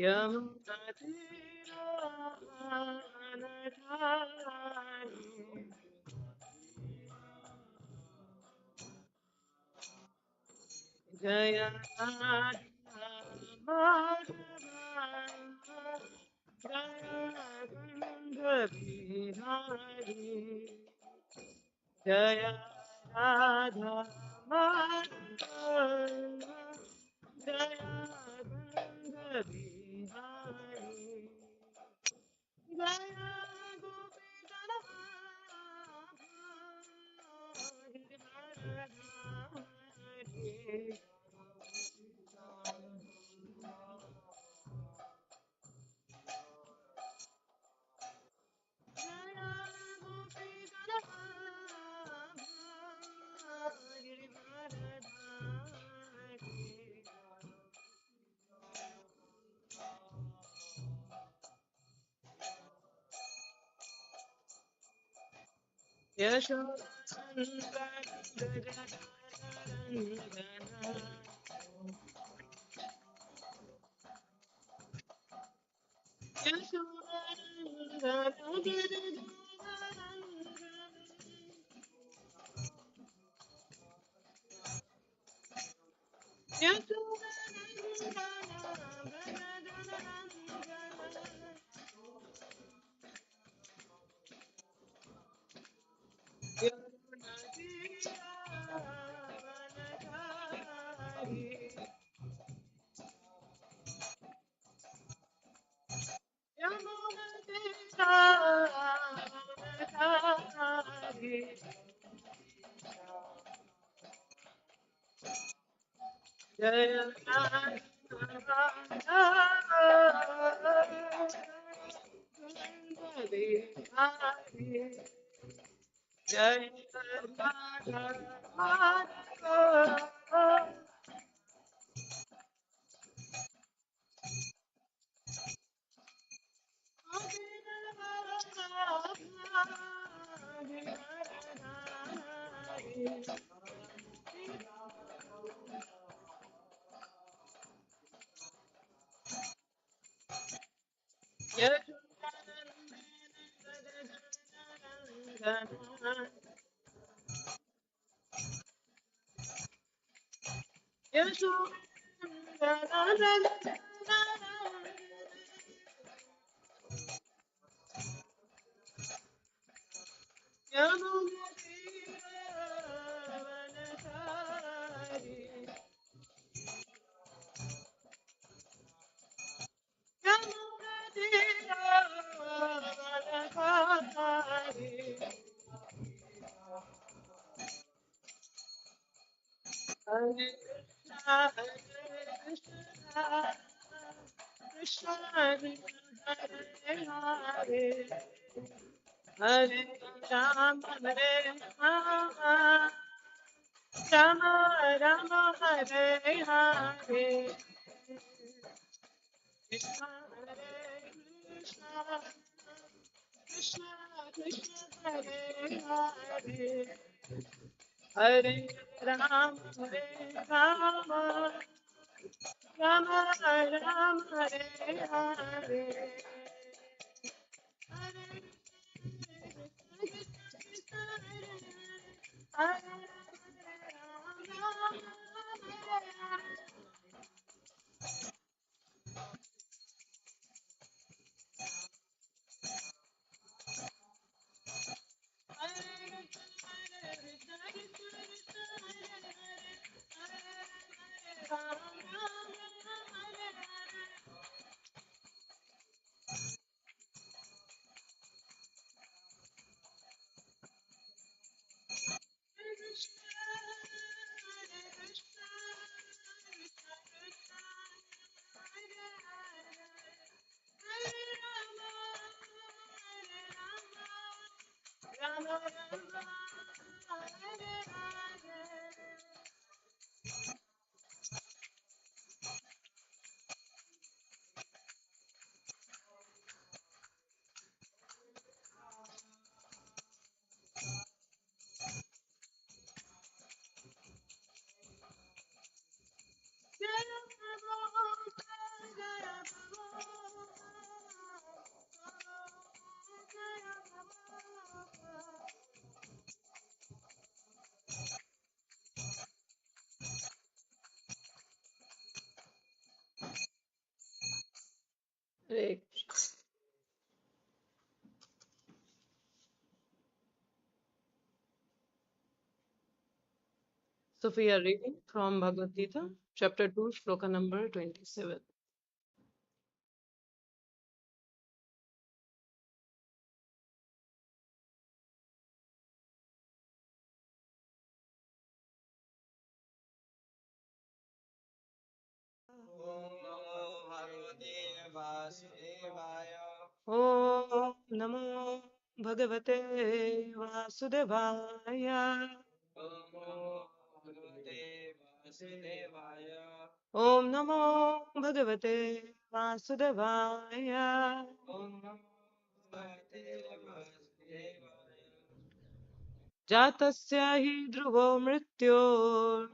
Yamunatiravanatani Jaya Radha Madhava Jaya Kunda Bihari Jaya Radha Madhava Jaya Kunda Bihari Jaya Gopi Gadadhari Jaya Hare Krishna, Krishna Krishna, Hare Hare, Hare Rama, Hare Rama, Rama Rama, Hare Hare, Krishna Hare Krishna, Krishna Krishna, Hare Hare, Hare Rama, Hare Rama. Rama Rama Hare Hare Hare So we are reading from Bhagavad-Gita, chapter 2, shloka number 27. ॐ नमो भगवते वासुदेवाय। ॐ नमो भगवते वासुदेवाय। जातस्य हि ध्रुवो मृत्योर्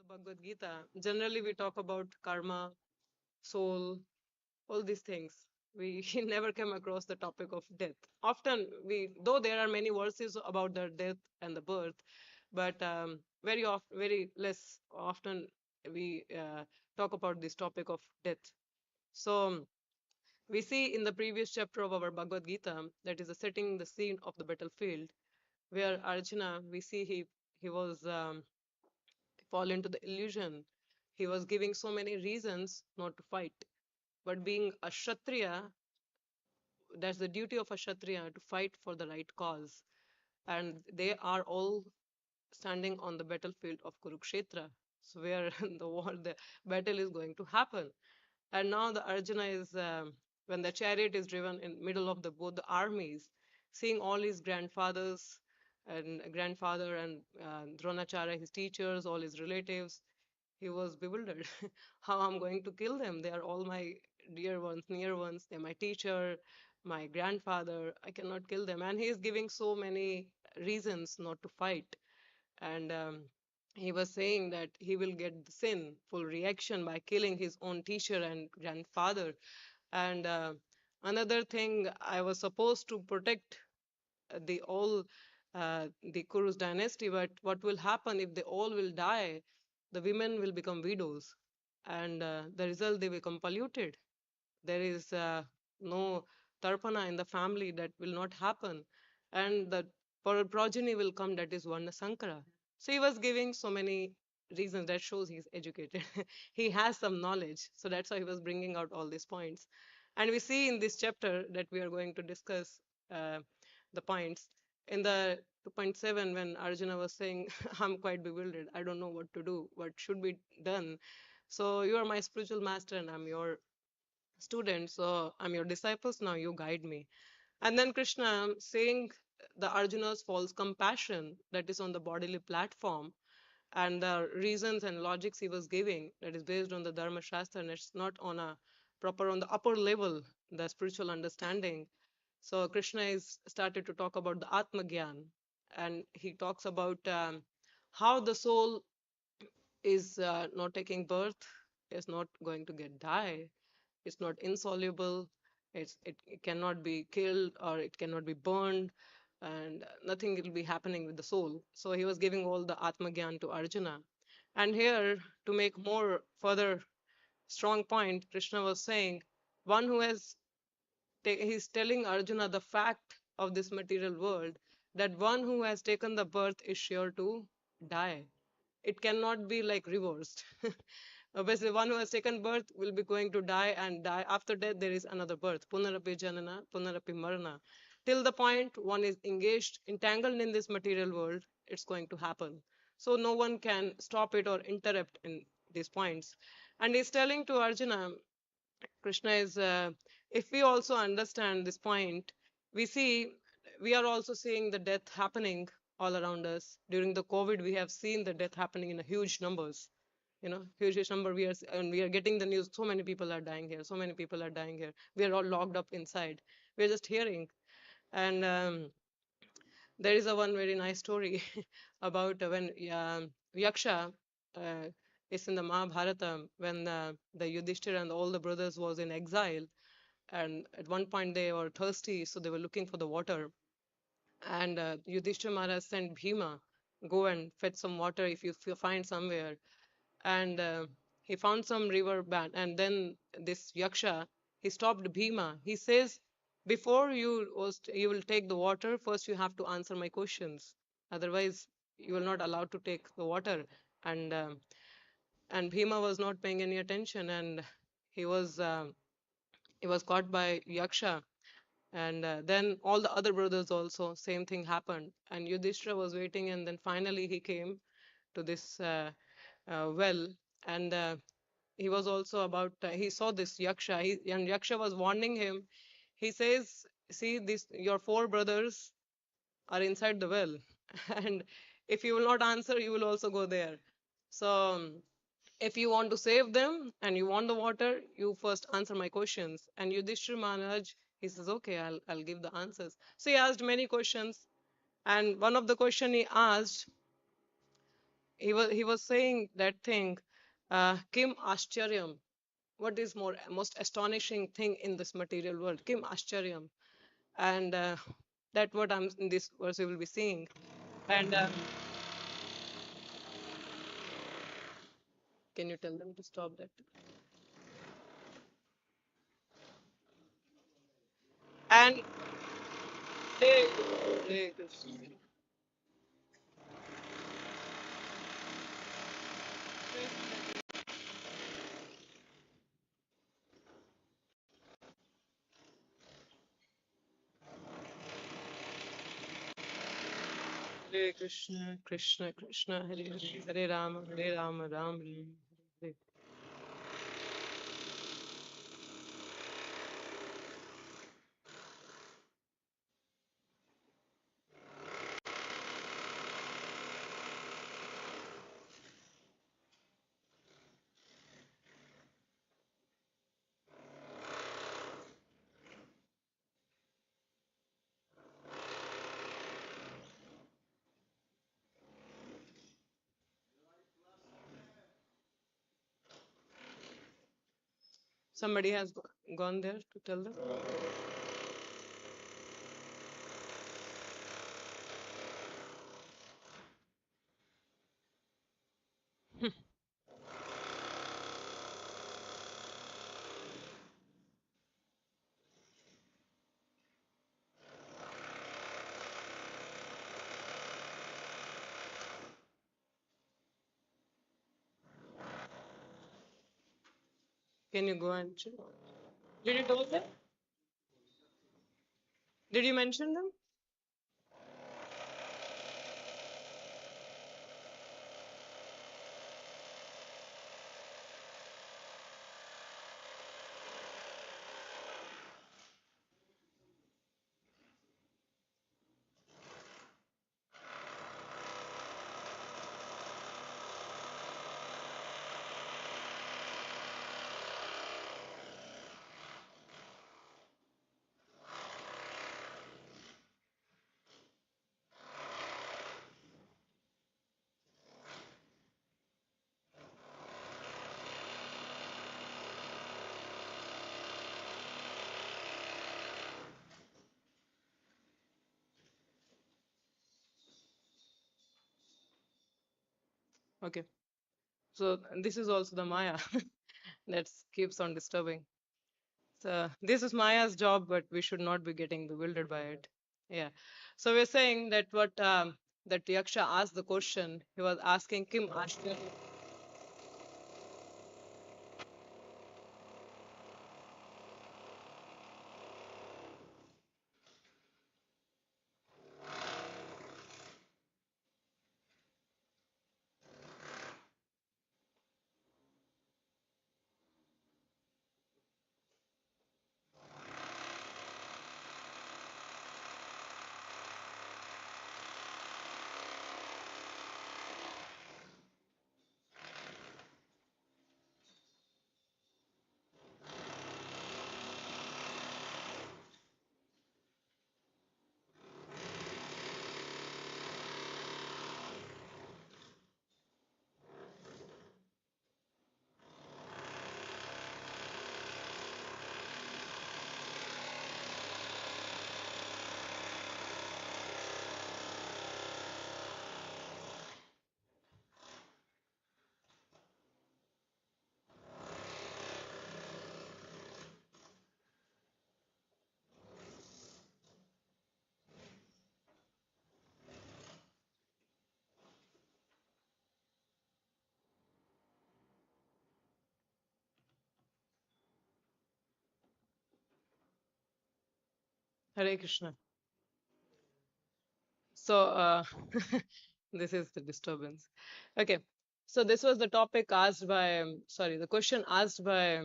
Bhagavad-Gita, generally we talk about karma, soul, all these things. We never came across the topic of death. Often though there are many verses about the death and the birth, but very less often we talk about this topic of death. So we see in the previous chapter of our Bhagavad Gita, that is setting the scene of the battlefield, where Arjuna, we see he was fall into the illusion. He was giving so many reasons not to fight. But being a Kshatriya, that's the duty of a Kshatriya to fight for the right cause. And they are all standing on the battlefield of Kurukshetra, so where the battle is going to happen. And now the Arjuna is, when the chariot is driven in middle of the both the armies, seeing all his grandfathers and grandfather and Dronacharya, his teachers, all his relatives, he was bewildered. How I'm going to kill them? They are all my dear ones, near ones. They're my teacher, my grandfather. I cannot kill them. And he is giving so many reasons not to fight. And he was saying that he will get the sinful reaction by killing his own teacher and grandfather. And another thing, I was supposed to protect the all the Kuru's dynasty, but what will happen if they all will die? The women will become widows, and the result they become polluted. There is no tarpana in the family, that will not happen, and the progeny will come, that is Varna Sankara. So he was giving so many reasons that shows he's educated. He has some knowledge, so that's why he was bringing out all these points. And we see in this chapter that we are going to discuss uh, the points in the 2.7, when Arjuna was saying, I'm quite bewildered, I don't know what to do, what should be done. So you are my spiritual master and I'm your student, so I'm your disciples, now you guide me. And then Krishna saying the Arjuna's false compassion that is on the bodily platform, and the reasons and logics he was giving, that is based on the Dharma Shastra, and it's not on a proper on the upper level, the spiritual understanding. So Krishna is started to talk about the Atma Gyan, and he talks about how the soul is not taking birth, is not going to get die, it's not insoluble, it cannot be killed or it cannot be burned, and nothing will be happening with the soul. So he was giving all the Atma Gyan to Arjuna. And here, to make more further strong point, Krishna was saying, one who has he's telling Arjuna the fact of this material world, that one who has taken the birth is sure to die. It cannot be like reversed. Obviously, one who has taken birth will be going to die, and die after death there is another birth. Punarapi janana, punarapi marana. Till the point one is engaged, entangled in this material world, it's going to happen. So no one can stop it or interrupt in these points. And he's telling to Arjuna, Krishna is, if we also understand this point, we see we are also seeing the death happening all around us. During the COVID, we have seen the death happening in a huge numbers. Huge number. And we are getting the news. So many people are dying here. So many people are dying here. We are all locked up inside. We are just hearing. And there is a one very nice story about when Yaksha is in the Mahabharata, when the Yudhishthira and all the brothers was in exile, and at one point they were thirsty, so they were looking for the water. And Yudhishthira Maharaj sent Bhima, go and fetch some water if you find somewhere. And he found some river band, and then this Yaksha, he stopped Bhima. He says, before you will take the water, first you have to answer my questions, otherwise you will not allowed to take the water. And and Bhima was not paying any attention, and he was um, he was caught by Yaksha. And then all the other brothers also, same thing happened. And Yudhishthira was waiting, and then finally he came to this well. And he was also about, he saw this Yaksha, and Yaksha was warning him. He says, see, your four brothers are inside the well. And if you will not answer, you will also go there. So if you want to save them and you want the water, you first answer my questions. And Yudhishthira Maharaj, he says, okay, I'll give the answers. So he asked many questions. And one of the question he asked, he was saying that thing, Kim Ashcharyam. What is most astonishing thing in this material world? Kim Ashcharyam. And that what I'm in this verse we will be seeing. And can you tell them to stop that? And Hare Krishna. Hare Krishna, Krishna Krishna, Hare Hare, Hare Rama, Hare Rama, Ram Ram. Hare. Somebody has gone there to tell them. Can you go and check? Did you tell them? Did you mention them? Okay. So this is also the Maya that keeps on disturbing. So this is Maya's job, but we should not be getting bewildered by it. Yeah. So we're saying that what that Yaksha asked the question, he was asking Kim Ashtar. Hare Krishna. So this is the disturbance. Okay. So this was the topic asked by, sorry, the question asked by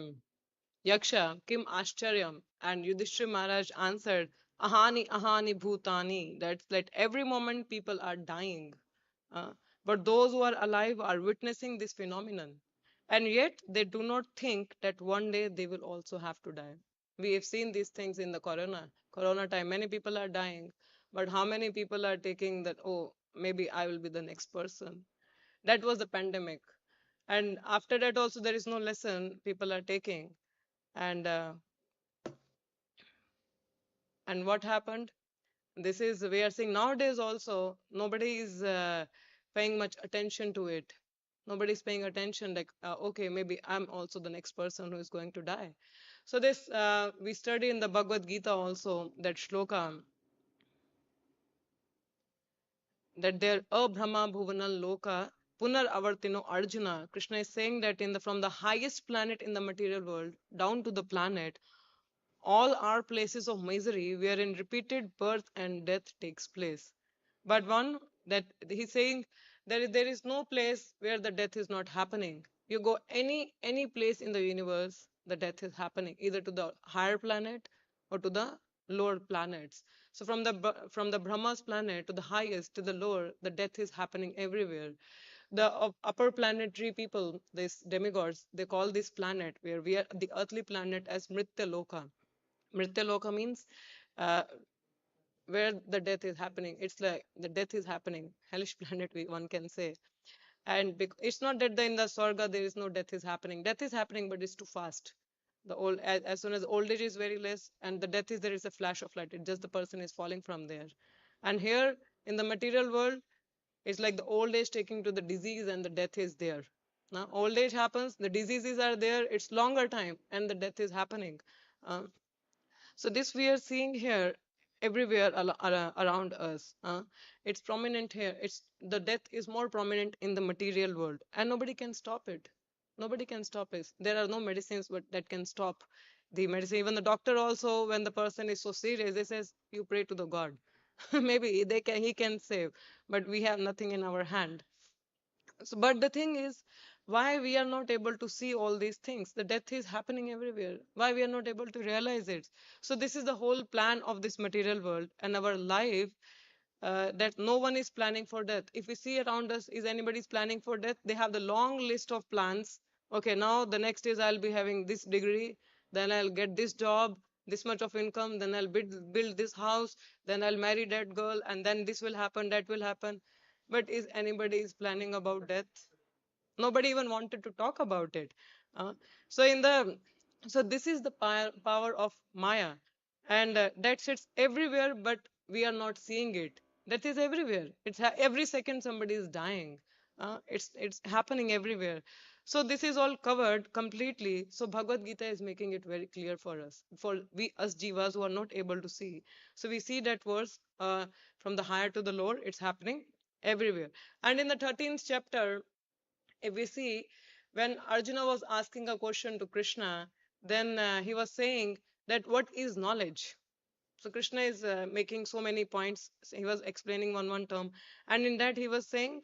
Yaksha, Kim Ashcharyam, and Yudhishthira Maharaj answered, Ahani, Ahani, Bhutani. That's like every moment people are dying. Uh, but those who are alive are witnessing this phenomenon. And yet they do not think that one day they will also have to die. We have seen these things in the corona time. Many people are dying. But how many people are taking that, oh, maybe I will be the next person? That was the pandemic. And after that also there is no lesson people are taking. And and what happened? This is, we are seeing nowadays also, nobody is paying much attention to it. Nobody is paying attention, like, okay, maybe I'm also the next person who is going to die. So this, we study in the Bhagavad-Gita also, that shloka, that there abhrama bhuvanal loka punar avartino arjuna. Krishna is saying that in the, from the highest planet in the material world down to the planet, all are places of misery wherein repeated birth and death takes place. But one, that he's saying, there is no place where the death is not happening. You go any place in the universe, the death is happening either to the higher planet or to the lower planets. So from the Brahma's planet to the highest to the lower, the death is happening everywhere. The upper planetary people, these demigods, they call this planet where we are, the earthly planet, as Mritya Loka. Mritya Loka means uh, where the death is happening. It's like the death is happening. Hellish planet, one can say. And it's not that in the Swarga there is no death is happening. Death is happening, but it's too fast. The old, as soon as old age is very less, and the death is, there is a flash of light. It just the person is falling from there. And here in the material world, it's like the old age taking to the disease, and the death is there. Now old age happens, the diseases are there. It's longer time, and the death is happening. Um, so this we are seeing here everywhere around us. It's prominent here. It's, the death is more prominent in the material world, and nobody can stop it. Nobody can stop it. There are no medicines but that can stop the medicine. Even the doctor also, when the person is so serious, they says you pray to the God. Maybe they can, he can save, but we have nothing in our hand. So, but the thing is, why we are not able to see all these things? The death is happening everywhere. Why we are not able to realize it? So this is the whole plan of this material world and our life, that no one is planning for death. If we see around us, is anybody's planning for death? They have the long list of plans. Okay, now the next is I'll be having this degree, then I'll get this job, this much of income, then I'll build this house, then I'll marry that girl, and then this will happen, that will happen. But is anybody is planning about death? Nobody even wanted to talk about it. Uh, so in the, so this is the power of Maya, and that sits everywhere, but we are not seeing it. That is everywhere. It's every second somebody is dying. It's happening everywhere. So this is all covered completely. So Bhagavad Gita is making it very clear for us, for we us jivas who are not able to see. So we see that verse, from the higher to the lower, it's happening everywhere. And in the 13th chapter, if we see, when Arjuna was asking a question to Krishna, then he was saying that what is knowledge? So Krishna is making so many points. So he was explaining one term, and in that he was saying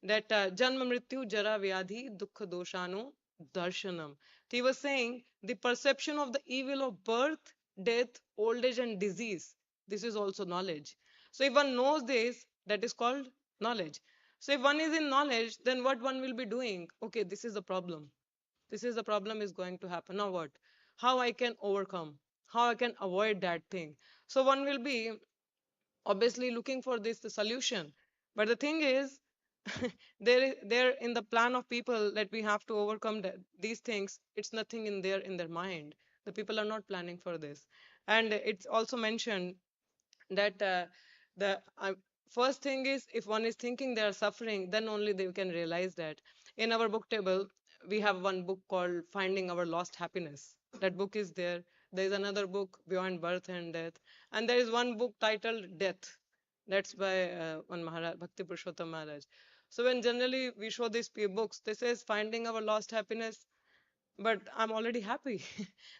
that janma mrityu jara vyadhi dukkha doshanu darshanam. He was saying the perception of the evil of birth, death, old age, and disease. This is also knowledge. So if one knows this, that is called knowledge. So if one is in knowledge, then what one will be doing? Okay, this is the problem. This is the problem is going to happen. Now what? How I can overcome? How I can avoid that thing? So one will be obviously looking for this the solution. But the thing is, there in the plan of people that we have to overcome these things, it's nothing in their mind. The people are not planning for this. And it's also mentioned that the first thing is, if one is thinking they are suffering, then only they can realize that. In our book table, we have one book called Finding Our Lost Happiness. That book is there. There is another book, Beyond Birth and Death, and there is one book titled Death. That's by one Maharaj, Bhakti Purushottam Maharaj. So when generally we show these books, this is Finding Our Lost Happiness, but I'm already happy.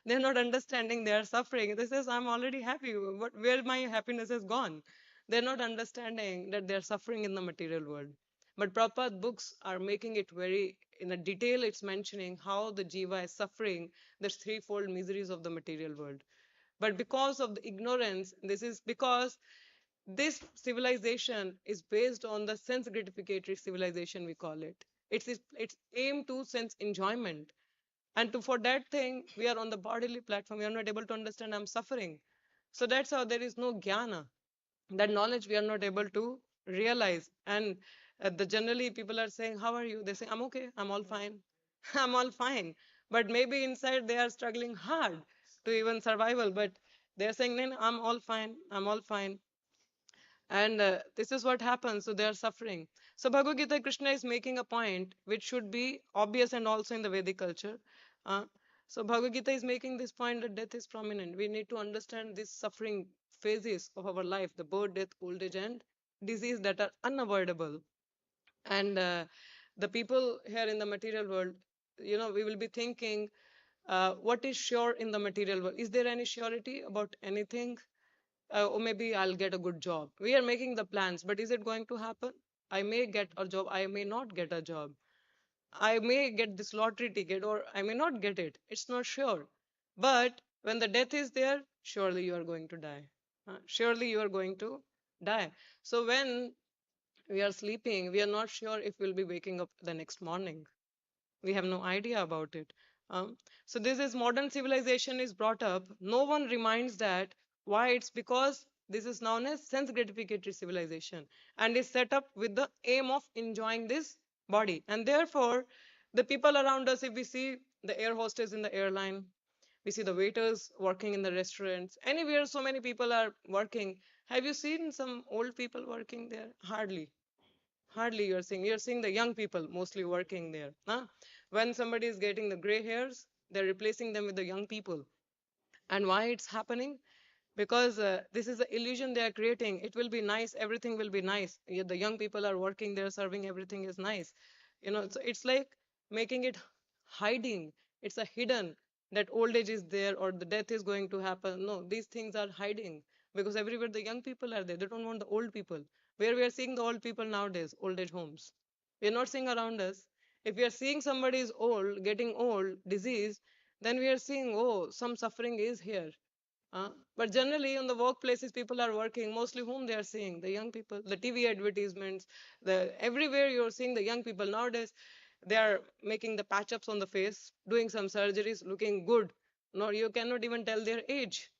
They're not understanding, they are suffering. This is, I'm already happy. What, where my happiness has gone? They're not understanding that they're suffering in the material world. But Prabhupada books are making it very, in a detail, it's mentioning how the jiva is suffering the threefold miseries of the material world. But because of the ignorance, this is because this civilization is based on the sense gratificatory civilization, we call it. It's aimed to sense enjoyment, and for that thing we are on the bodily platform, we are not able to understand I'm suffering. So that's how there is no jnana, that knowledge we are not able to realize. And The generally people are saying, how are you? They say, I'm okay, I'm all fine. I'm all fine. But maybe inside they are struggling hard to even survival. But they're saying, no, no, I'm all fine, I'm all fine. And this is what happens. So they are suffering. So Bhagavad Gita, Krishna is making a point which should be obvious and also in the Vedic culture. Uh, so Bhagavad Gita is making this point that death is prominent. We need to understand these suffering phases of our life, the birth, death, old age, and disease that are unavoidable. And the people here in the material world, we will be thinking, what is sure in the material world? Is there any surety about anything? Or maybe I'll get a good job. We are making the plans, but is it going to happen? I may get a job, I may not get a job. I may get this lottery ticket, or I may not get it. It's not sure. But when the death is there, surely you are going to die. Surely you are going to die. So when we are sleeping, we are not sure if we'll be waking up the next morning. We have no idea about it. So this is modern civilization is brought up. No one reminds that why. It's because this is known as sense gratificatory civilization and is set up with the aim of enjoying this body. And therefore, the people around us, if we see the air hostess in the airline, we see the waiters working in the restaurants, anywhere so many people are working. Have you seen some old people working there? Hardly. Hardly you're seeing the young people mostly working there. Huh? When somebody is getting the gray hairs, they're replacing them with the young people. And why it's happening? Because this is the illusion they are creating. It will be nice, everything will be nice. Yet the young people are working there, serving, everything is nice. So it's like making it hiding. It's a hidden that old age is there or the death is going to happen. No, these things are hiding because everywhere the young people are there. They don't want the old people. Where we are seeing the old people nowadays, old age homes. We are not seeing around us. If we are seeing somebody is old, getting old, disease, then we are seeing, oh, some suffering is here. But generally, on the workplaces, people are working. Mostly, whom they are seeing? The young people. The TV advertisements. The everywhere you're seeing the young people nowadays. They are making the patch ups on the face, doing some surgeries, looking good. No, you cannot even tell their age,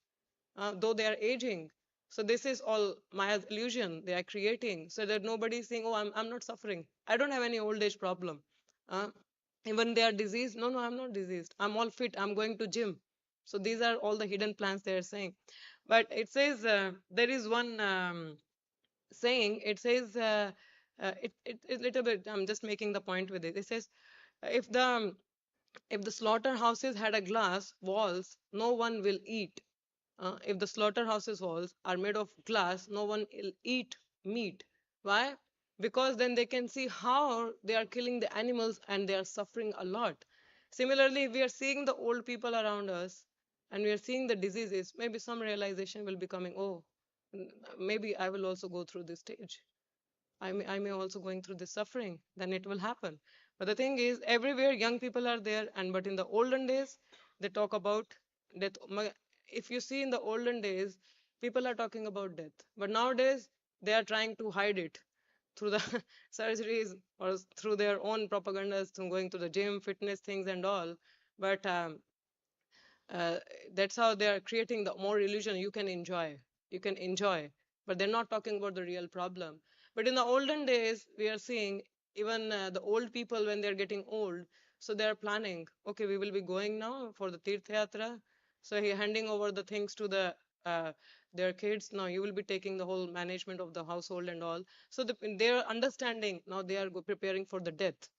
though they are aging. So this is all Maya's illusion they are creating, so that nobody is saying, "Oh, I'm not suffering. I don't have any old age problem." Uh, Even they are diseased. No, no, I'm not diseased. I'm all fit. I'm going to gym. So these are all the hidden plans they are saying. But it says there is one saying. It says it little bit. I'm just making the point with it. It says if the slaughterhouses had a glass walls, no one will eat. If the slaughterhouses walls are made of glass, no one will eat meat. Why? Because then they can see how they are killing the animals and they are suffering a lot. Similarly, if we are seeing the old people around us and we are seeing the diseases, maybe some realization will be coming. Oh, maybe I will also go through this stage. I may also going through this suffering. Then it will happen. But the thing is, everywhere young people are there, and but in the olden days, they talk about death. If you see in the olden days, people are talking about death, but nowadays they are trying to hide it through the surgeries or through their own propagandas, through going to the gym, fitness things, and all. But uh, that's how they are creating the more illusion you can enjoy, but they're not talking about the real problem. But in the olden days, we are seeing even the old people when they're getting old, so they're planning, okay, we will be going now for the tirtha yatra, so he handing over the things to uh, their kids. Now you will be taking the whole management of the household and all. So they're understanding now, they are preparing for the death.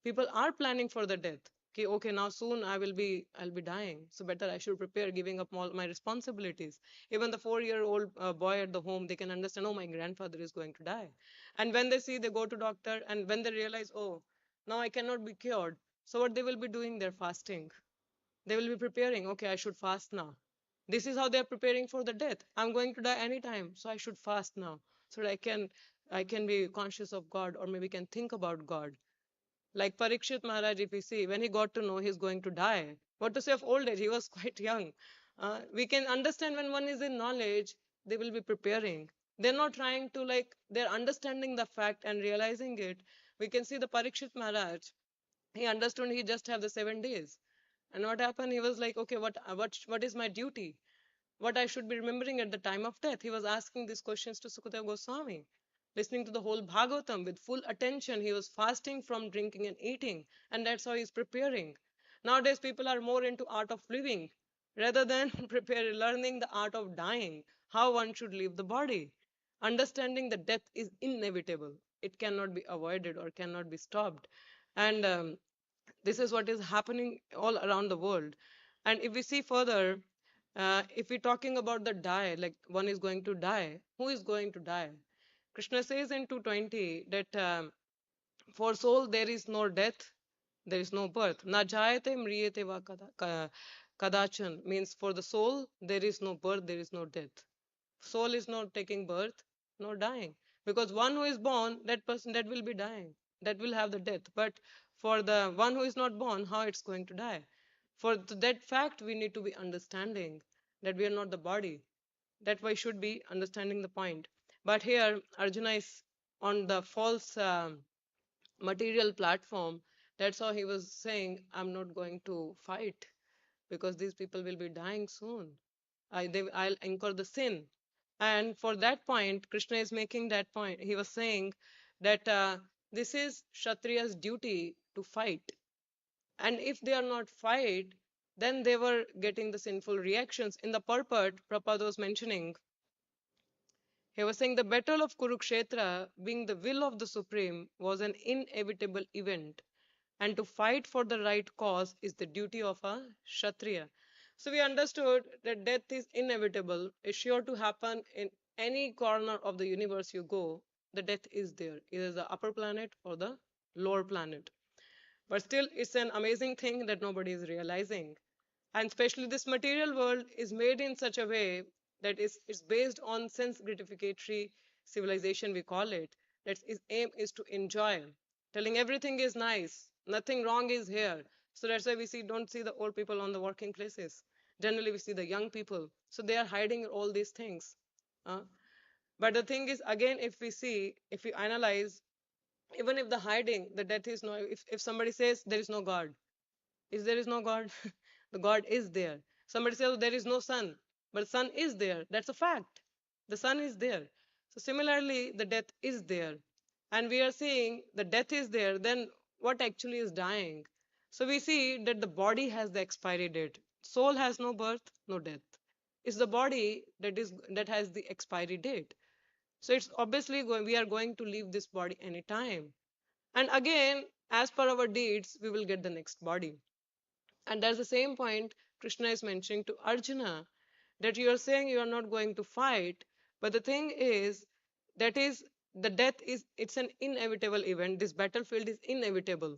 People are planning for the death. Okay, okay, now soon I'll be dying, so better I should prepare, giving up all my responsibilities. Even the 4-year-old boy at the home, they can understand, oh, my grandfather is going to die. And when they see, they go to doctor, and when they realize, oh, now I cannot be cured, so what they will be doing, they're fasting. They will be preparing, okay, I should fast now. This is how they're preparing for the death. I'm going to die anytime, so I should fast now, so that I can be conscious of God, or maybe can think about God. Like Parikshit Maharaj, if you see, when he got to know he's going to die, what to say of old age? He was quite young. We can understand when one is in knowledge, they will be preparing. They're not trying to, like, they're understanding the fact and realizing it. We can see the Parikshit Maharaj. He understood he just have the 7 days. And what happened? He was like, okay, what is my duty? What I should be remembering at the time of death? He was asking these questions to Sukadeva Goswami. listening to the whole Bhagavatam with full attention. He was fasting from drinking and eating, and that's how he's preparing. Nowadays, people are more into art of living rather than learning the art of dying, how one should leave the body, understanding that death is inevitable. It cannot be avoided or cannot be stopped. And this is what is happening all around the world. And if we see further, if we're talking about the die, like one is going to die, who is going to die? Krishna says in 220 that for soul there is no death, there is no birth. Na jayate mriyate va kadachan means for the soul there is no birth, there is no death. Soul is not taking birth, nor dying. Because one who is born, that person that will be dying, that will have the death. But for the one who is not born, how it's going to die? For that fact, we need to be understanding that we are not the body. That way should be understanding the point. But here, Arjuna is on the false material platform. That's how he was saying, I'm not going to fight because these people will be dying soon. I'll incur the sin. And for that point, Krishna is making that point. He was saying that this is Kshatriya's duty to fight. And if they are not fight, then they were getting the sinful reactions. In the purport, Prabhupada was mentioning, he was saying the battle of Kurukshetra, being the will of the Supreme, was an inevitable event, and to fight for the right cause is the duty of a Kshatriya. So we understood that death is inevitable, is sure to happen in any corner of the universe you go. The death is there, either the upper planet or the lower planet. But still, it's an amazing thing that nobody is realizing. And especially this material world is made in such a way that it's based on sense gratificatory civilization, we call it. That its aim is to enjoy, telling everything is nice, nothing wrong is here. So that's why we don't see the old people on the working places. Generally, we see the young people. So they are hiding all these things. Uh, but the thing is, again, if we analyze, even if the hiding, the death is no, if somebody says there is no God, is there is no God? The God is there. Somebody says, oh, there is no sun, but sun is there. That's a fact. The sun is there. So similarly, the death is there. And we are seeing the death is there, then what actually is dying? So we see that the body has the expiry date. Soul has no birth, no death. It's the body that has the expiry date. So it's obviously going, we are going to leave this body anytime. And again, as per our deeds, we will get the next body. And that's the same point Krishna is mentioning to Arjuna, that you are saying you are not going to fight, but the thing is, that is, the death is, it's an inevitable event. This battlefield is inevitable.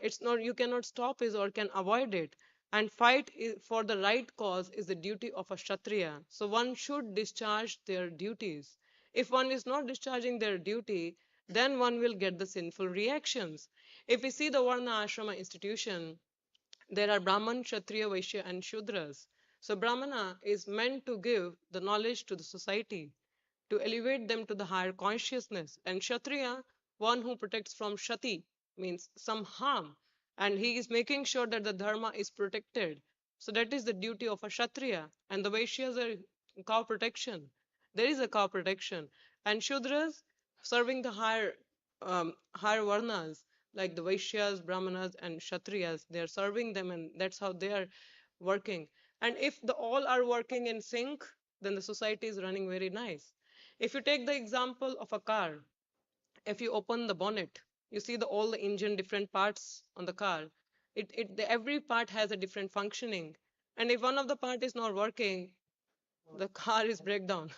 It's not, you cannot stop it or can avoid it. And fight for the right cause is the duty of a Kshatriya. So one should discharge their duties. If one is not discharging their duty, then one will get the sinful reactions. If we see the Varna Ashrama institution, there are Brahman, Kshatriya, Vaishya, and Shudras. So Brahmana is meant to give the knowledge to the society, to elevate them to the higher consciousness. And Kshatriya, one who protects from Shati, means some harm. And he is making sure that the dharma is protected. So that is the duty of a Kshatriya. And the Vaishyas are cow protection. There is a cow protection. And Shudras serving the higher varnas, like the Vaishyas, Brahmanas, and Kshatriyas. They are serving them, and that's how they are working. And if the all are working in sync, then the society is running very nice. If you take the example of a car, if you open the bonnet, you see all the engine, different parts on the car. Every part has a different functioning. And if one of the part is not working, the car is breakdown.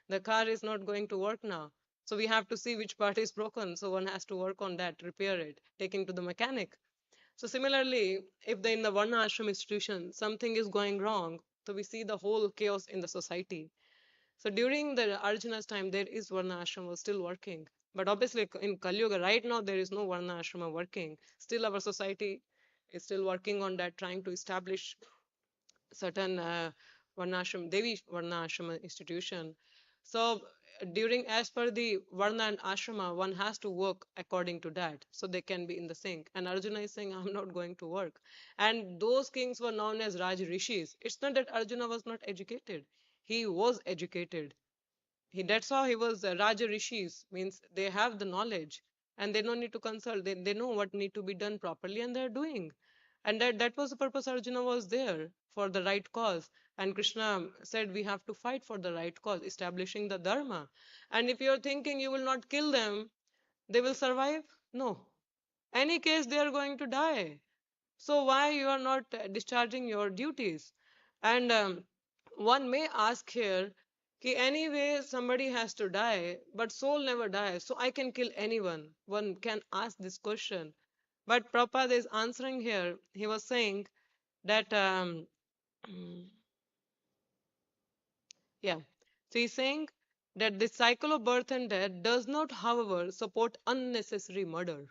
The car is not going to work now. So we have to see which part is broken. So one has to work on that, repair it, taking to the mechanic. So similarly, if in the Varna Ashram institution something is going wrong, so we see the whole chaos in the society. So during the Arjuna's time, there is Varna Ashrama still working. But obviously in Kali Yuga, right now, there is no Varna Ashrama working. Still, our society is still working on that, trying to establish certain Varnashram, Devi Varna Ashrama institution. So during, as per the Varna and Ashrama, one has to work according to that, so they can be in the sync. And Arjuna is saying, I'm not going to work. And those kings were known as Raj Rishis. It's not that Arjuna was not educated. He was educated. That's how he was Raja Rishis, means they have the knowledge and they don't need to consult. They know what need to be done properly and they're doing. And that was the purpose. Arjuna was there for the right cause. And Krishna said we have to fight for the right cause, establishing the dharma. And if you're thinking you will not kill them, they will survive? No. Any case, they are going to die. So why you are not discharging your duties? And one may ask here, कि anyway somebody has to die, but soul never dies, so I can kill anyone. One can ask this question. But Prabhupada is answering here. He was saying that, yeah. So he's saying that the cycle of birth and death does not, however, support unnecessary murder.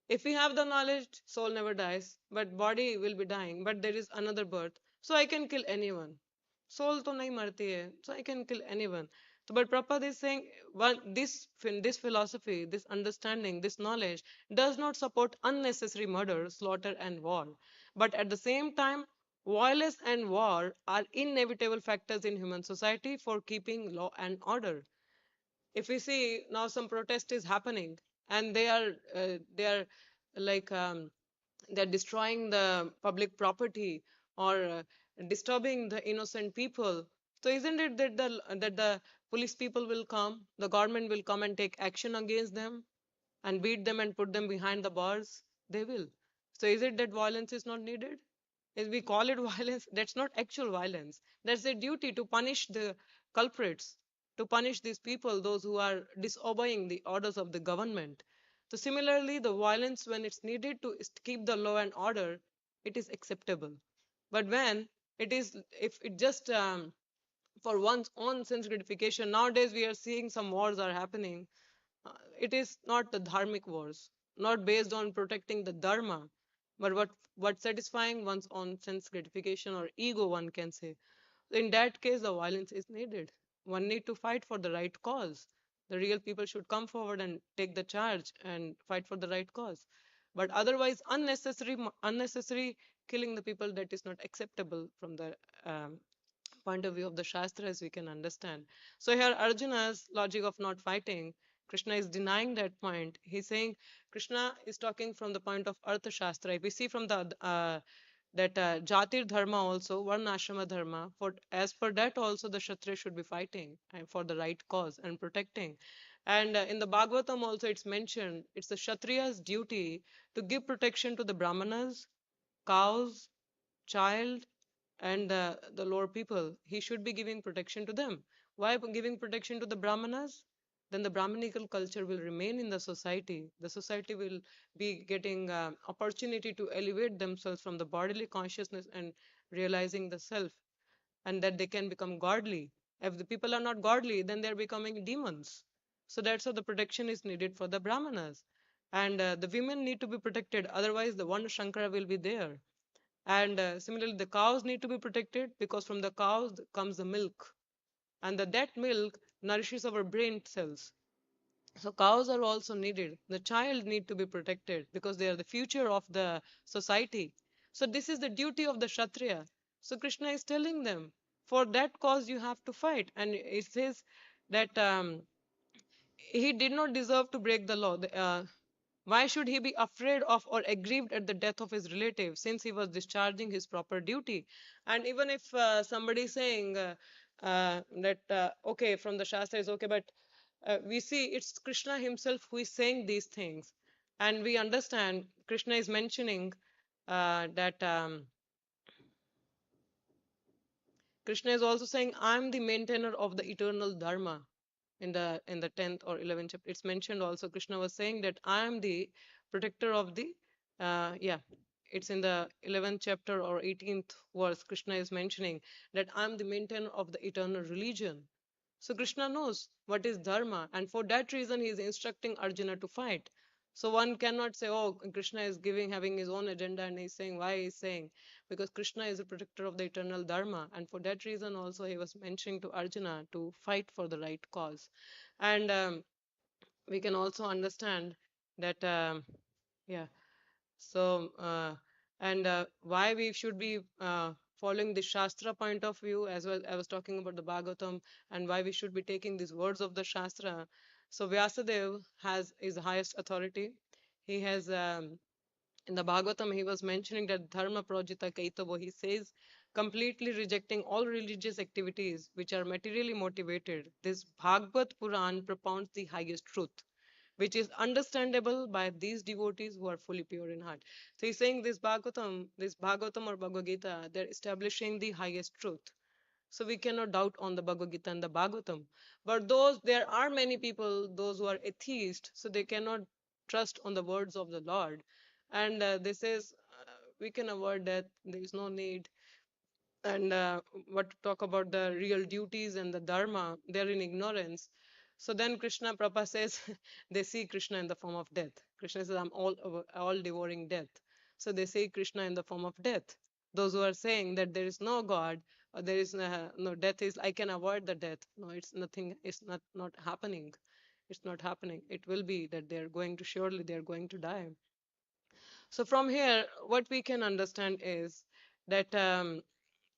If we have the knowledge, soul never dies, but body will be dying, but there is another birth. So I can kill anyone. Soul to nahi marti hai, so I can kill anyone. So, but Prabhupada is saying this philosophy, this understanding, this knowledge does not support unnecessary murder, slaughter, and war. But at the same time, violence and war are inevitable factors in human society for keeping law and order. If we see now some protest is happening and they are like they're destroying the public property or disturbing the innocent people, so isn't it that the police people will come, the government will come and take action against them and beat them and put them behind the bars? They will. So is it that violence is not needed? If we call it violence, that's not actual violence. That's a duty to punish the culprits, to punish these people, those who are disobeying the orders of the government. So similarly, the violence, when it's needed to keep the law and order, it is acceptable. But when it is, if it just for one's own sense gratification, nowadays we are seeing some wars are happening. It is not the dharmic wars, not based on protecting the dharma, but what satisfying one's own sense gratification or ego, one can say. In that case, the violence is needed. One need to fight for the right cause. The real people should come forward and take the charge and fight for the right cause. But otherwise, unnecessary killing the people, that is not acceptable from the um, point of view of the Shastras, we can understand. So here, Arjuna's logic of not fighting, Krishna is denying that point. He's saying Krishna is talking from the point of Artha Shastra. If we see from the that Jatir Dharma also, Varna Ashrama Dharma, for as per that also the Kshatriya should be fighting for the right cause and protecting. And in the Bhagavatam also it's mentioned, it's the Kshatriya's duty to give protection to the Brahmanas, cows, child, and the lower people. He should be giving protection to them. Why giving protection to the Brahmanas? Then the Brahmanical culture will remain in the society. The society will be getting opportunity to elevate themselves from the bodily consciousness and realizing the self, and that they can become godly. If the people are not godly, then they're becoming demons. So that's how the protection is needed for the Brahmanas. And the women need to be protected, otherwise the one Shankara will be there. And similarly, the cows need to be protected because from the cows comes the milk, and that milk nourishes our brain cells. So cows are also needed. The child need to be protected because they are the future of the society. So this is the duty of the Kshatriya. So Krishna is telling them, for that cause you have to fight. And it says that he did not deserve to break the law. Why should he be afraid of or aggrieved at the death of his relative, since he was discharging his proper duty? And even if somebody is saying that, okay, from the Shastra is okay, but we see it's Krishna himself who is saying these things. And we understand Krishna is mentioning that Krishna is also saying, I'm the maintainer of the eternal dharma. In the 10th or 11th chapter, it's mentioned also. Krishna was saying that I am the protector of the yeah, it's in the 11th chapter or 18th verse. Krishna is mentioning that I'm the maintainer of the eternal religion. So Krishna knows what is dharma, and for that reason he is instructing Arjuna to fight. So one cannot say, oh, Krishna is having his own agenda, and he's saying why he's saying, because Krishna is a protector of the eternal dharma, and for that reason also he was mentioning to Arjuna to fight for the right cause. And we can also understand that yeah, so and why we should be following the Shastra point of view as well. I was talking about the Bhagavatam and why we should be taking these words of the Shastra. So Vyasadeva has is the highest authority. He has in the Bhagavatam, he was mentioning that Dharma Projita Kaitavo, he says, completely rejecting all religious activities which are materially motivated. This Bhagavad Puran propounds the highest truth, which is understandable by these devotees who are fully pure in heart. So he's saying this Bhagavatam or Bhagavad Gita, they're establishing the highest truth. So we cannot doubt on the Bhagavad Gita and the Bhagavatam. But there are many people, those who are atheist, so they cannot trust on the words of the Lord. And they says we can avoid death. There is no need. And what to talk about the real duties and the dharma, they're in ignorance. So then Krishna Prabhupada says they see Krishna in the form of death. Krishna says, I'm all devouring death. So they see Krishna in the form of death. Those who are saying that there is no God, or there is no death is I can avoid the death. No, it's nothing, it's not happening. It's not happening. It will be that they are going to surely they are going to die. So from here, what we can understand is that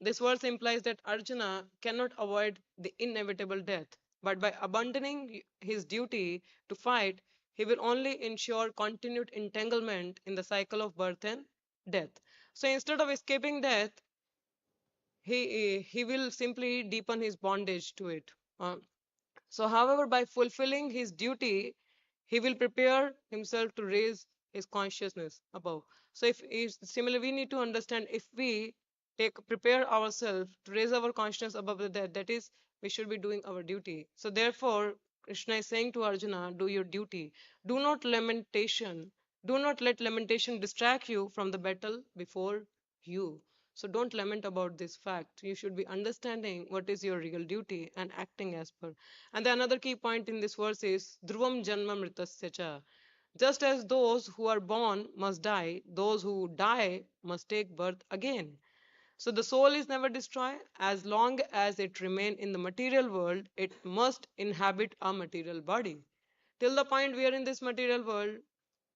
this verse implies that Arjuna cannot avoid the inevitable death, but by abandoning his duty to fight, he will only ensure continued entanglement in the cycle of birth and death. So instead of escaping death, he will simply deepen his bondage to it. Uh, so, however, by fulfilling his duty, he will prepare himself to raise his consciousness above. So, if similarly, we need to understand if we prepare ourselves to raise our consciousness above the death, that is, we should be doing our duty. So, therefore, Krishna is saying to Arjuna, do your duty. Do not lamentation. Do not let lamentation distract you from the battle before you. So don't lament about this fact. You should be understanding what is your real duty and acting as per. And the another key point in this verse is Dhruvam Janma Mritasya cha. Just as those who are born must die, those who die must take birth again. So the soul is never destroyed. As long as it remains in the material world, it must inhabit a material body. Till the point we are in this material world,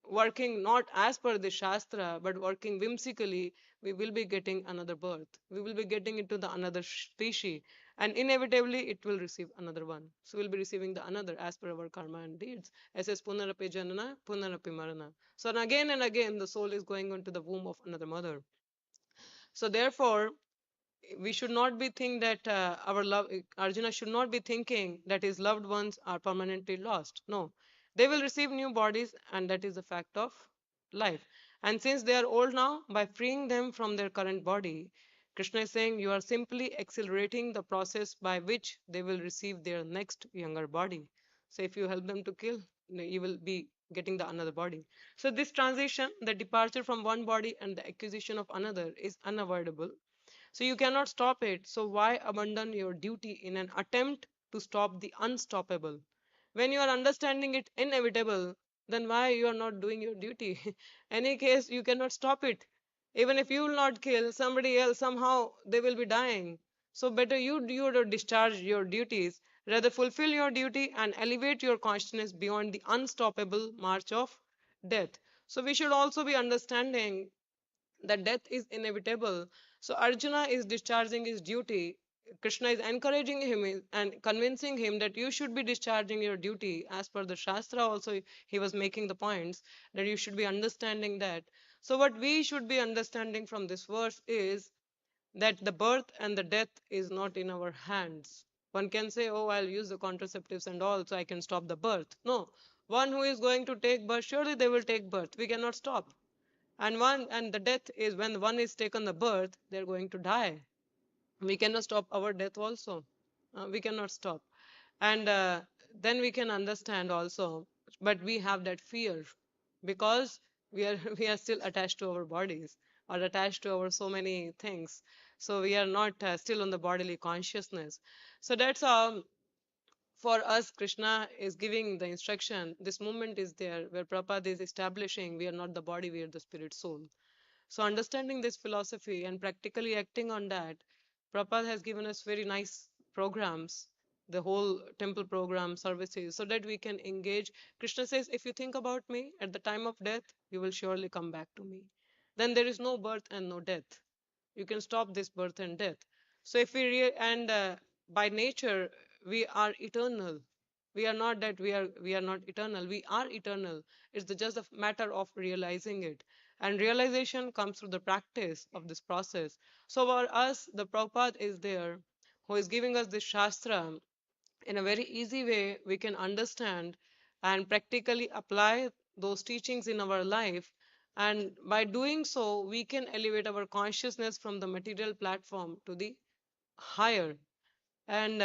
working not as per the Shastra, but working whimsically, we will be getting another birth. We will be getting into the another species, and inevitably it will receive another one. So we'll be receiving the another as per our karma and deeds. As says Punarapi Janana, Punarapi Marana. So and again, the soul is going into the womb of another mother. So therefore, we should not be think that our love Arjuna should not be thinking that his loved ones are permanently lost. No, they will receive new bodies, and that is a fact of life. And since they are old now, by freeing them from their current body, Krishna is saying you are simply accelerating the process by which they will receive their next younger body. So if you help them to kill, you will be getting the another body. So this transition, the departure from one body and the acquisition of another, is unavoidable, so you cannot stop it. So why abandon your duty in an attempt to stop the unstoppable? When you are understanding it inevitable, then why you are not doing your duty? Any case, you cannot stop it. Even if you will not kill somebody else, somehow they will be dying. So better you discharge your duties, rather fulfill your duty and elevate your consciousness beyond the unstoppable march of death. So we should also be understanding that death is inevitable. So Arjuna is discharging his duty. Krishna is encouraging him and convincing him that you should be discharging your duty as per the Shastra. Also, he was making the points that you should be understanding that. So, what we should be understanding from this verse is that the birth and the death is not in our hands. One can say, oh, I'll use the contraceptives and all, so I can stop the birth. No, one who is going to take birth, surely they will take birth. We cannot stop. And the death is when one is taken the birth, they're going to die. We cannot stop our death also. We cannot stop. And then we can understand also, but we have that fear because we are we are still attached to our bodies or attached to our so many things. So we are not still on the bodily consciousness. So that's for us, Krishna is giving the instruction. This movement is there where Prabhupada is establishing we are not the body, we are the spirit soul. So understanding this philosophy and practically acting on that, Prabhupada has given us very nice programs, the whole temple program, services, so that we can engage. Krishna says, if you think about me at the time of death, you will surely come back to me. Then there is no birth and no death. You can stop this birth and death. So if we and by nature we are eternal. We are not that we are not eternal. We are eternal. It's just a matter of realizing it. And realization comes through the practice of this process. So for us, the Prabhupada is there who is giving us this Shastra in a very easy way we can understand and practically apply those teachings in our life, and by doing so we can elevate our consciousness from the material platform to the higher, and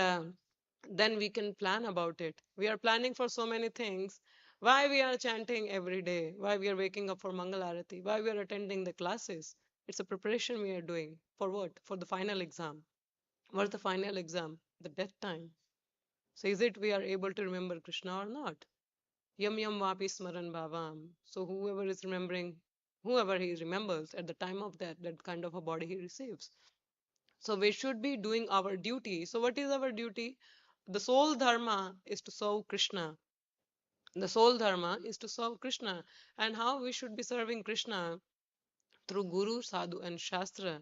then we can plan about it. We are planning for so many things. Why we are chanting every day, why we are waking up for Mangal Arati, why we are attending the classes? It's a preparation we are doing for what? For the final exam. What's the final exam? The death time. So is it we are able to remember Krishna or not? Yam yam vapi smaran bhavam. So whoever is remembering, whoever he remembers at the time of death, that kind of a body he receives. So we should be doing our duty. So what is our duty? The sole dharma is to serve Krishna. The sole dharma is to serve Krishna. And how we should be serving Krishna? Through Guru, Sadhu, and Shastra.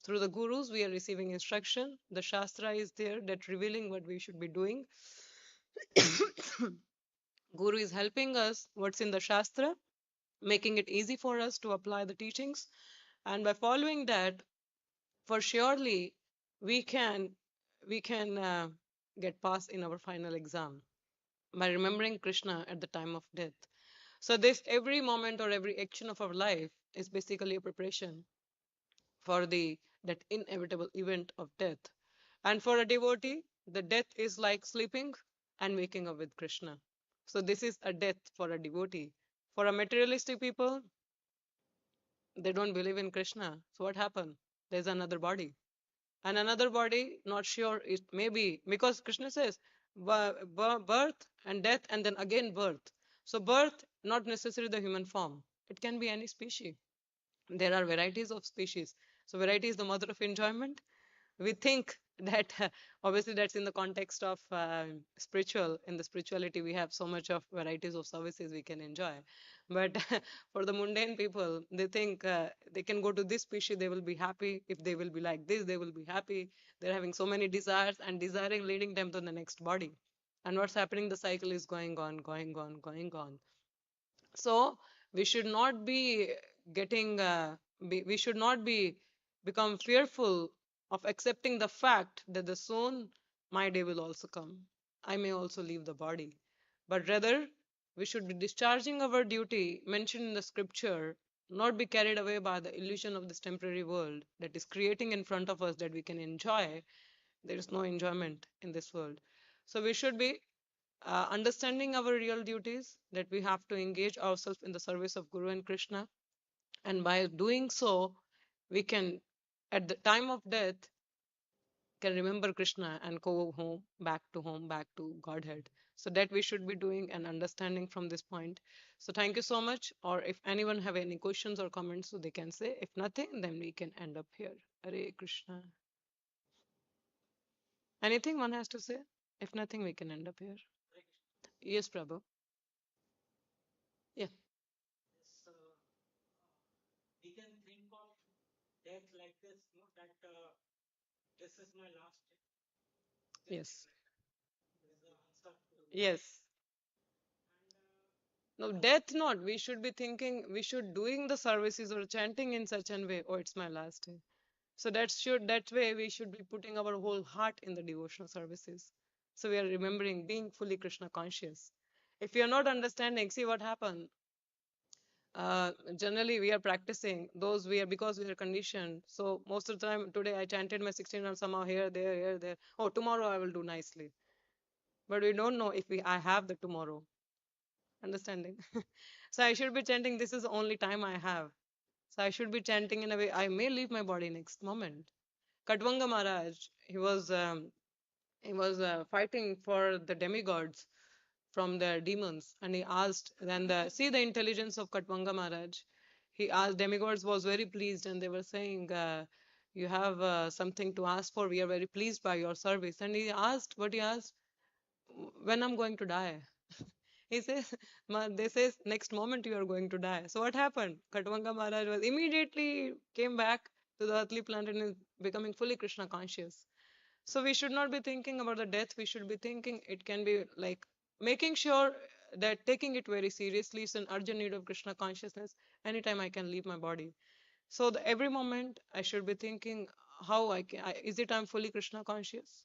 Through the Gurus, we are receiving instruction. The Shastra is there that revealing what we should be doing. Guru is helping us what's in the Shastra, making it easy for us to apply the teachings. And by following that, for surely we can get passed in our final exam by remembering Krishna at the time of death. So this every moment or every action of our life is basically a preparation for the that inevitable event of death. And for a devotee, the death is like sleeping and waking up with Krishna. So this is a death for a devotee. For a materialistic people, they don't believe in Krishna. So what happened? There's another body. And another body, not sure it may be, because Krishna says birth and death and then again birth. So birth, not necessarily the human form. It can be any species. There are varieties of species. So variety is the mother of enjoyment. We think that obviously that's in the context of spiritual. In the spirituality we have so much of varieties of services we can enjoy, but for the mundane people they think they can go to this species, they will be happy. If they will be like this, they will be happy. They're having so many desires and desiring leading them to the next body, and what's happening, the cycle is going on, going on, going on. So we should not be getting we should not be become fearful of accepting the fact that the soon my day will also come, I may also leave the body, but rather we should be discharging our duty mentioned in the scripture, not be carried away by the illusion of this temporary world that is creating in front of us that we can enjoy. There is no enjoyment in this world. So we should be understanding our real duties, that we have to engage ourselves in the service of Guru and Krishna. And by doing so, we can, at the time of death, can remember Krishna and go home, back to Godhead. So that we should be doing and understanding from this point. So thank you so much. Or if anyone have any questions or comments, so they can say. If nothing, then we can end up here. Hare Krishna. Anything one has to say? If nothing, we can end up here. Yes, Prabhu. Yeah. Yes. Yes. No, death not. We should be thinking, we should doing the services or chanting in such a way, oh, it's my last day. So that way we should be putting our whole heart in the devotional services. So we are remembering being fully Krishna conscious. If we are not understanding, see what happened. Generally we are practicing those we are because we are conditioned. So most of the time today I chanted my 16 rounds somehow here, there, here, there. Oh, tomorrow I will do nicely. But we don't know if we I have the tomorrow. Understanding? So I should be chanting, this is the only time I have. So I should be chanting in a way I may leave my body next moment. Katvanga Maharaj, he was fighting for the demigods from the demons, and he asked, then see the intelligence of Katvanga Maharaj. He asked, demigods was very pleased, and they were saying, you have something to ask for. We are very pleased by your service. And he asked, what he asked, when I'm going to die. He says, they says, next moment you are going to die. So what happened? Katvanga Maharaj was immediately came back to the earthly planet and is becoming fully Krishna conscious. So we should not be thinking about the death. We should be thinking it can be like making sure that taking it very seriously is an urgent need of Krishna consciousness. Anytime I can leave my body. So every moment I should be thinking how is it I'm fully Krishna conscious?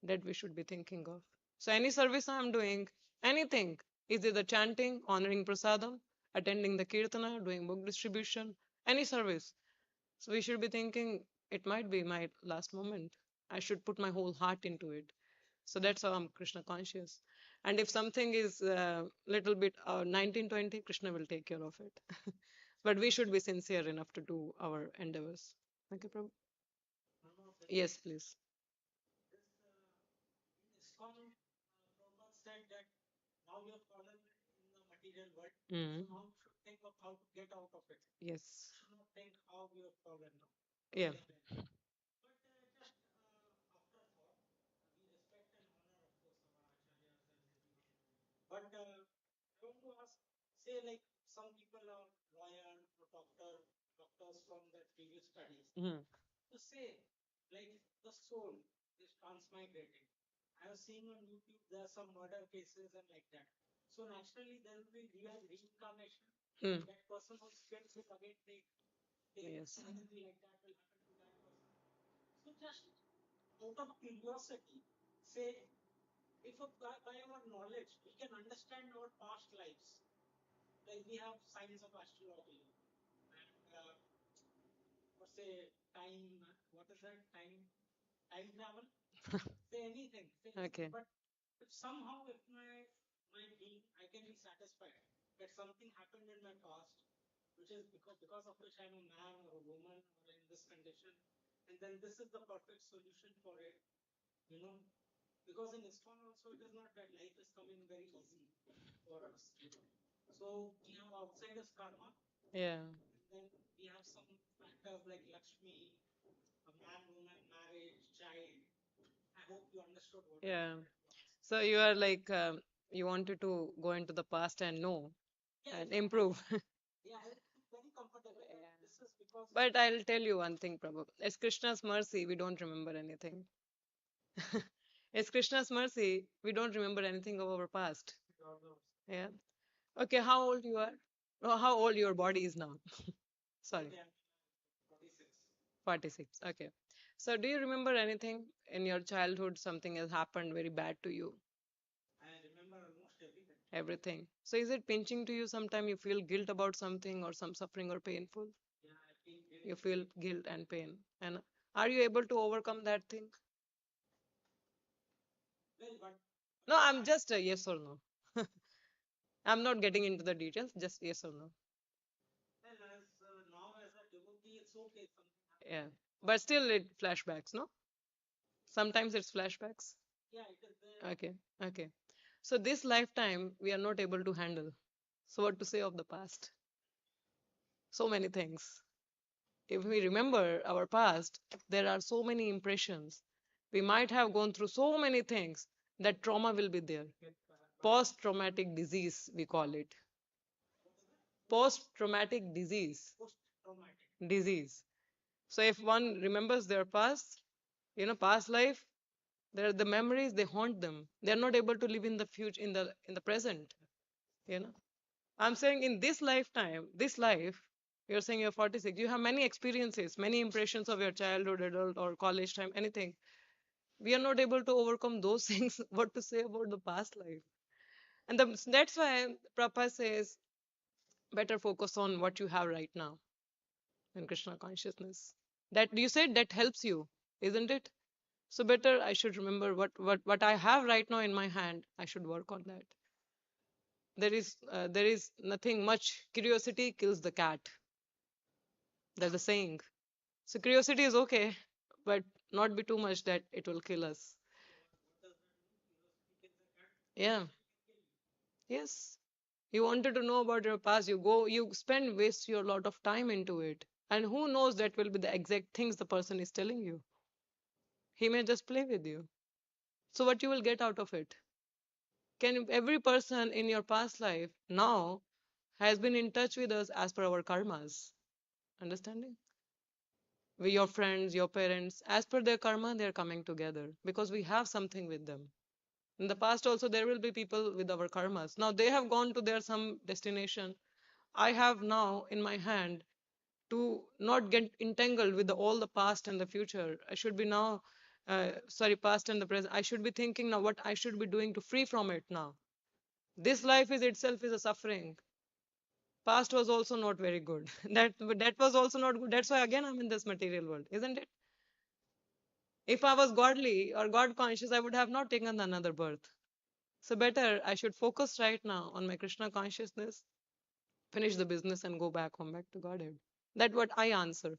That we should be thinking of. So any service I'm doing, anything, is it the chanting, honoring prasadam, attending the kirtana, doing book distribution, any service. So we should be thinking it might be my last moment. I should put my whole heart into it. So that's how I'm Krishna conscious. And if something is little bit 1920, Krishna will take care of it. But we should be sincere enough to do our endeavors. Okay, Prabhu? Yes, please. Mm. Yes. Yeah. Mhm. Mm. Yes. Okay. Yeah. Yeah. So you are like you wanted to go into the past and know and improve. But I'll tell you one thing, Prabhu. It's Krishna's mercy, we don't remember anything. It's Krishna's mercy, we don't remember anything of our past. Yeah. Okay, how old you are? Oh, how old your body is now? Sorry, 46. Okay. So do you remember anything in your childhood? Something has happened very bad to you? Everything. So is it pinching to you sometime you feel guilt about something or some suffering or painful? You feel guilt and pain. And are you able to overcome that thing? No, I'm just a yes or no. I'm not getting into the details, just yes or no. Yeah. But still it flashbacks, no? Sometimes it's flashbacks. Okay. Okay. So this lifetime we are not able to handle. So what to say of the past? So many things. If we remember our past, there are so many impressions. We might have gone through so many things that trauma will be there. Post traumatic disease, we call it. Post traumatic disease. So if one remembers their past, past life, there the memories they haunt them. They're not able to live in the future, in the present. You know, I'm saying in this lifetime, this life, you're saying you're 46, you have many experiences, many impressions of your childhood, adult, or college time, anything. We are not able to overcome those things. What to say about the past life? And that's why Prabhupada says, better focus on what you have right now in Krishna consciousness. That you said that helps you, isn't it? So better I should remember what I have right now in my hand. I should work on that. There is nothing much. Curiosity kills the cat. That's the saying. So curiosity is okay, but not be too much that it will kill us. Yeah. Yes. You wanted to know about your past. You go. You spend waste your lot of time into it, and who knows that will be the exact things the person is telling you. He may just play with you. So what you will get out of it? Can every person in your past life now has been in touch with us as per our karmas? Understanding? your friends, your parents, as per their karma, they are coming together because we have something with them. In the past also, there will be people with our karmas. Now they have gone to their some destination. I have now in my hand to not get entangled with all the past and the future. I should be now, past and the present. I should be thinking now what I should be doing to free from it now. This life is itself is a suffering. Past was also not very good. That was also not good. That's why again I'm in this material world, isn't it? If I was godly or God conscious, I would have not taken another birth. So better I should focus right now on my Krishna consciousness, finish the business and go back home, back to Godhead. That's what I answer.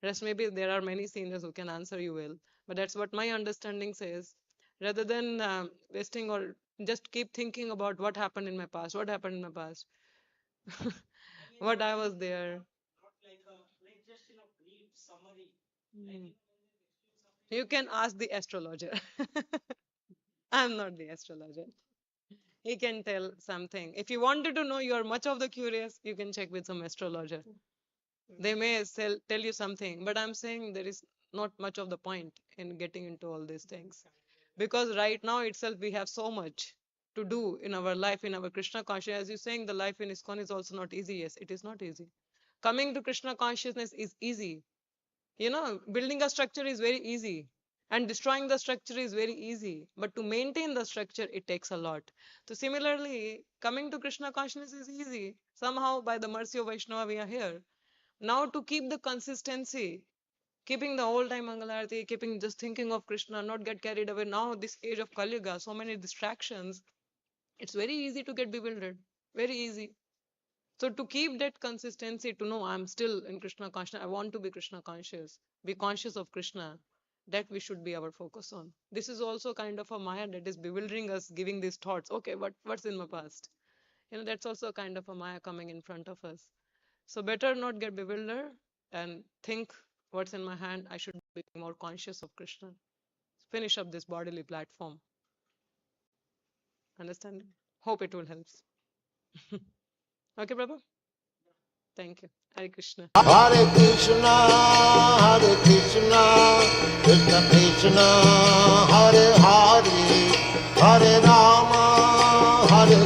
Rest, maybe there are many seniors who can answer you well, but that's what my understanding says. Rather than wasting or just keep thinking about what happened in my past, what happened in my past, what I was there. Mm. You can ask the astrologer. I'm not the astrologer. He can tell something. If you wanted to know, you are much of the curious, you can check with some astrologer. They may tell you something, but I'm saying there is not much of the point in getting into all these things. Because right now itself, we have so much to do in our life, in our Krishna consciousness. As you're saying, the life in ISKCON is also not easy. Yes, it is not easy. Coming to Krishna consciousness is easy. Building a structure is very easy and destroying the structure is very easy, but to maintain the structure it takes a lot. So similarly, coming to Krishna consciousness is easy. Somehow by the mercy of Vaishnava we are here. Now to keep the consistency, keeping the whole time Mangalarti, keeping just thinking of Krishna, not get carried away. Now this age of Kali Yuga, so many distractions, it's very easy to get bewildered, very easy. So to keep that consistency, to know I'm still in Krishna consciousness, I want to be Krishna conscious, be conscious of Krishna, that we should be our focus on. This is also kind of a Maya that is bewildering us, giving these thoughts. Okay, what's in my past? That's also a kind of a Maya coming in front of us. So better not get bewildered and think what's in my hand. I should be more conscious of Krishna. Finish up this bodily platform. Understand? Hope it will help. Okay, Prabhu? Thank you. Hare Krishna. Hare Krishna, Hare Krishna, Krishna Krishna, Hare Hare, Hare Rama.